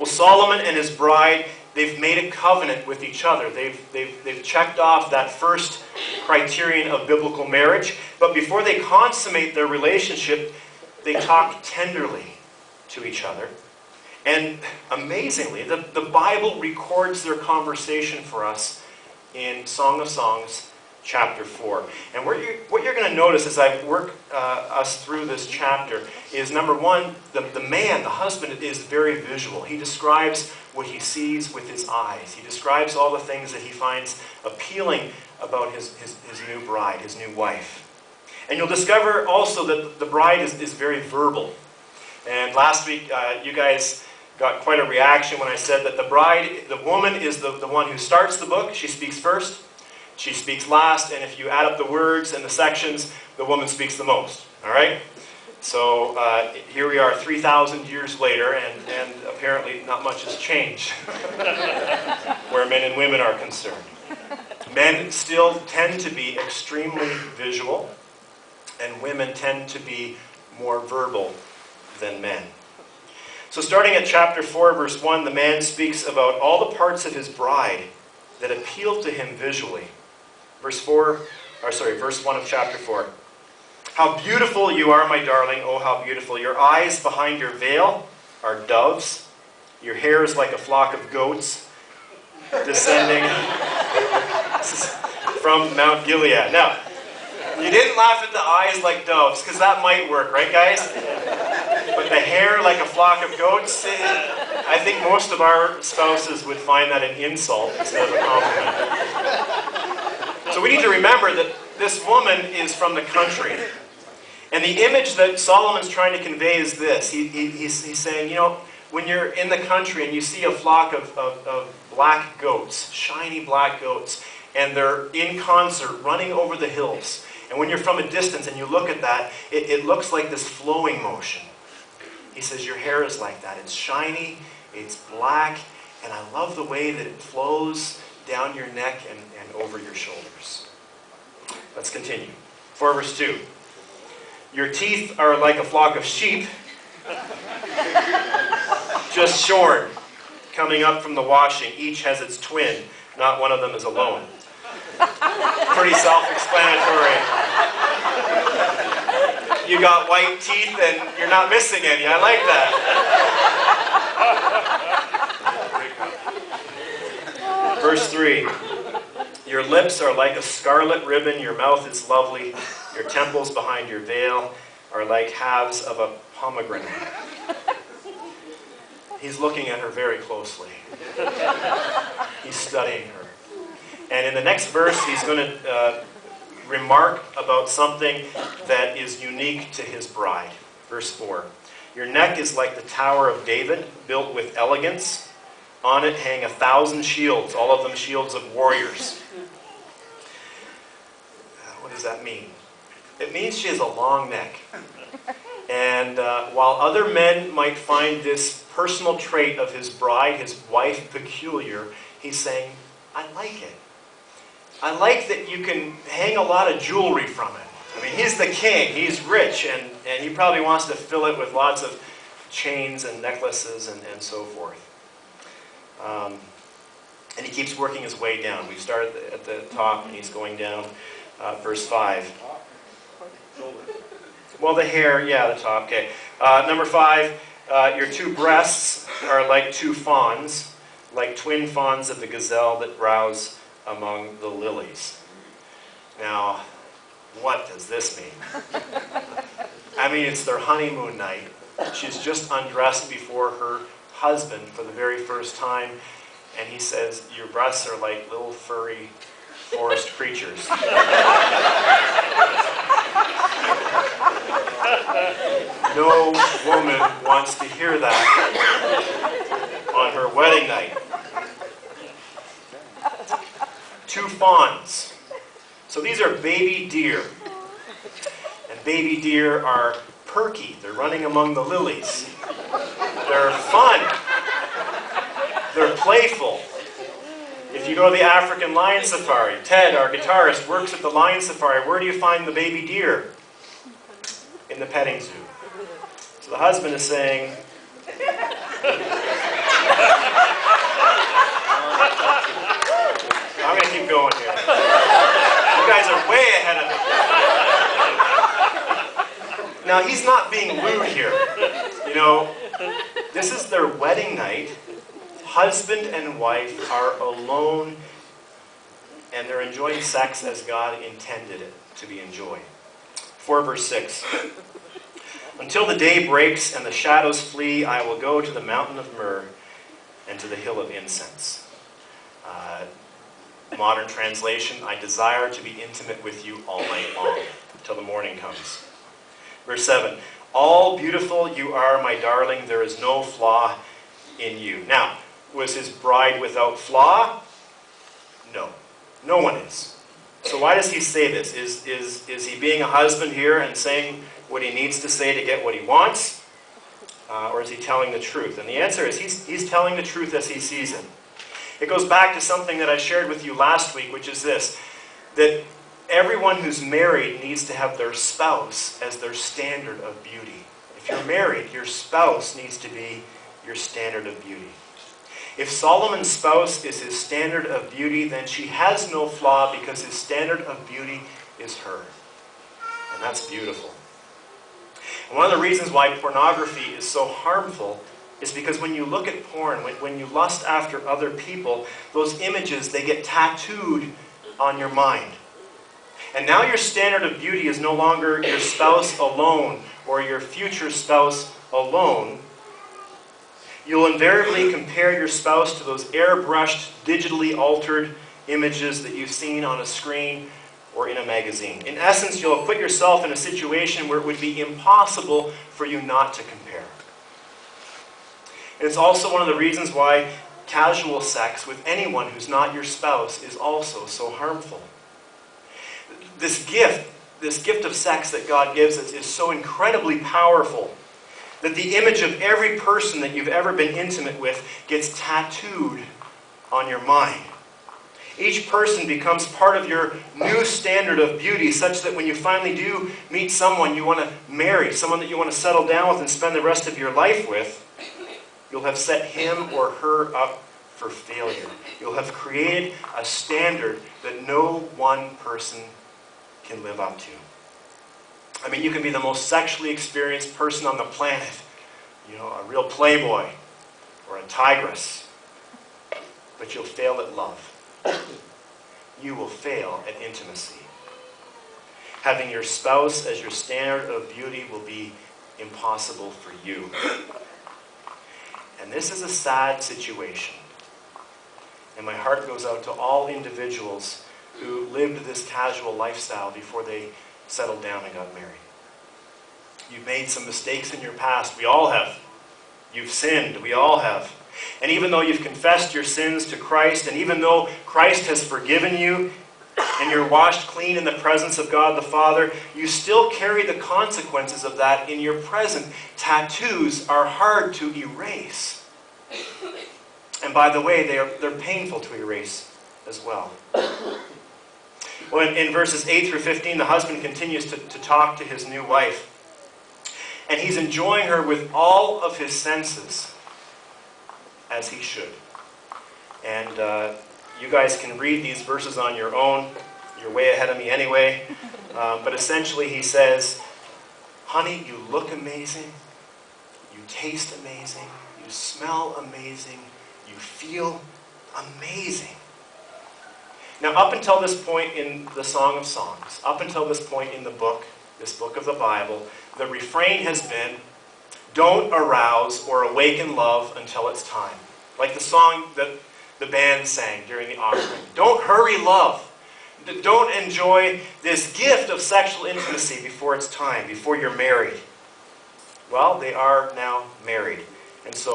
Well, Solomon and his bride, they've made a covenant with each other. They've checked off that first criterion of biblical marriage. But before they consummate their relationship, they talk tenderly to each other. And amazingly, the Bible records their conversation for us in Song of Songs, chapter 4. And what you're going to notice as I work us through this chapter is, number one, the man, the husband, is very visual. He describes what he sees with his eyes. He describes all the things that he finds appealing about his new bride, his new wife. And you'll discover also that the bride is very verbal. And last week, you guys got quite a reaction when I said that the woman is the one who starts the book. She speaks first. She speaks last, and if you add up the words and the sections, the woman speaks the most. All right? So here we are 3,000 years later, and apparently not much has changed where men and women are concerned. Men still tend to be extremely visual, and women tend to be more verbal than men. So starting at chapter 4, verse 1, the man speaks about all the parts of his bride that appeal to him visually. Verse 1 of chapter 4. How beautiful you are, my darling, oh how beautiful. Your eyes behind your veil are doves. Your hair is like a flock of goats descending from Mount Gilead. Now, you didn't laugh at the eyes like doves, because that might work, right guys? But the hair like a flock of goats, I think most of our spouses would find that an insult instead of a compliment. So we need to remember that this woman is from the country. And the image that Solomon's trying to convey is this. He's saying, you know, when you're in the country and you see a flock of black goats, shiny black goats, and they're in concert running over the hills, and when you're from a distance and you look at that, it looks like this flowing motion. He says, your hair is like that. It's shiny, it's black, and I love the way that it flows down your neck and over your shoulders. Let's continue. 4 verse 2. Your teeth are like a flock of sheep, just shorn, coming up from the washing. Each has its twin. Not one of them is alone. Pretty self-explanatory. You got white teeth and you're not missing any. I like that. Verse 3. Your lips are like a scarlet ribbon. Your mouth is lovely. Your temples behind your veil are like halves of a pomegranate. He's looking at her very closely. He's studying her. And in the next verse, he's going to remark about something that is unique to his bride. Verse 4. Your neck is like the Tower of David, built with elegance. On it hang 1,000 shields, all of them shields of warriors. What does that mean? It means she has a long neck. And while other men might find this personal trait of his bride, his wife, peculiar, he's saying, I like it. I like that you can hang a lot of jewelry from it. I mean, he's the king, he's rich, and he probably wants to fill it with lots of chains and necklaces and so forth. And he keeps working his way down. We start at the top and he's going down. Verse 5. Well, the hair, yeah, the top, okay. Number 5, your two breasts are like two fawns, like twin fawns of the gazelle that browse among the lilies. Now, what does this mean? I mean, it's their honeymoon night. She's just undressed before her husband for the very first time, and he says, your breasts are like little furry forest creatures. No woman wants to hear that on her wedding night. Two fawns. So these are baby deer. And baby deer are perky. They're running among the lilies. They're fun. They're playful. If you go to the African lion safari, Ted, our guitarist, works at the lion safari. Where do you find the baby deer? In the petting zoo. So the husband is saying, Now, he's not being lewd here. You know, this is their wedding night. Husband and wife are alone, and they're enjoying sex as God intended it to be enjoyed. 4 verse 6. Until the day breaks and the shadows flee, I will go to the mountain of myrrh and to the hill of incense. Modern translation, I desire to be intimate with you all night long, till the morning comes. Verse 7, all beautiful you are, my darling, there is no flaw in you. Now, was his bride without flaw? No. No one is. So why does he say this? Is he being a husband here and saying what he needs to say to get what he wants? Or is he telling the truth? And the answer is he's telling the truth as he sees it. It goes back to something that I shared with you last week, which is this, that everyone who's married needs to have their spouse as their standard of beauty. If you're married, your spouse needs to be your standard of beauty. If Solomon's spouse is his standard of beauty, then she has no flaw because his standard of beauty is her. And that's beautiful. And one of the reasons why pornography is so harmful is because when you look at porn, when you lust after other people, those images, they get tattooed on your mind. And now your standard of beauty is no longer your spouse alone or your future spouse alone. You'll invariably compare your spouse to those airbrushed, digitally altered images that you've seen on a screen or in a magazine. In essence, you'll put yourself in a situation where it would be impossible for you not to compare. And it's also one of the reasons why casual sex with anyone who's not your spouse is also so harmful. This gift of sex that God gives us is so incredibly powerful that the image of every person that you've ever been intimate with gets tattooed on your mind. Each person becomes part of your new standard of beauty, such that when you finally do meet someone you want to marry, someone that you want to settle down with and spend the rest of your life with, you'll have set him or her up for failure. You'll have created a standard that no one person can live up to. I mean, you can be the most sexually experienced person on the planet, you know, a real playboy or a tigress, but you'll fail at love. You will fail at intimacy. Having your spouse as your standard of beauty will be impossible for you. And this is a sad situation. And my heart goes out to all individuals who lived this casual lifestyle before they settled down and got married. You've made some mistakes in your past. We all have. You've sinned. We all have. And even though you've confessed your sins to Christ, and even though Christ has forgiven you, and you're washed clean in the presence of God the Father, you still carry the consequences of that in your present. Tattoos are hard to erase. And by the way, they're painful to erase as well. Well, in verses 8 through 15, the husband continues to talk to his new wife. And he's enjoying her with all of his senses, as he should. And you guys can read these verses on your own. You're way ahead of me anyway. But essentially he says, honey, you look amazing. You taste amazing. You smell amazing. You feel amazing. Now, up until this point in the Song of Songs, up until this point in the book, this book of the Bible, the refrain has been, don't arouse or awaken love until it's time. Like the song that the band sang during the offering. Don't hurry love. Don't enjoy this gift of sexual intimacy before it's time, before you're married. Well, they are now married. And so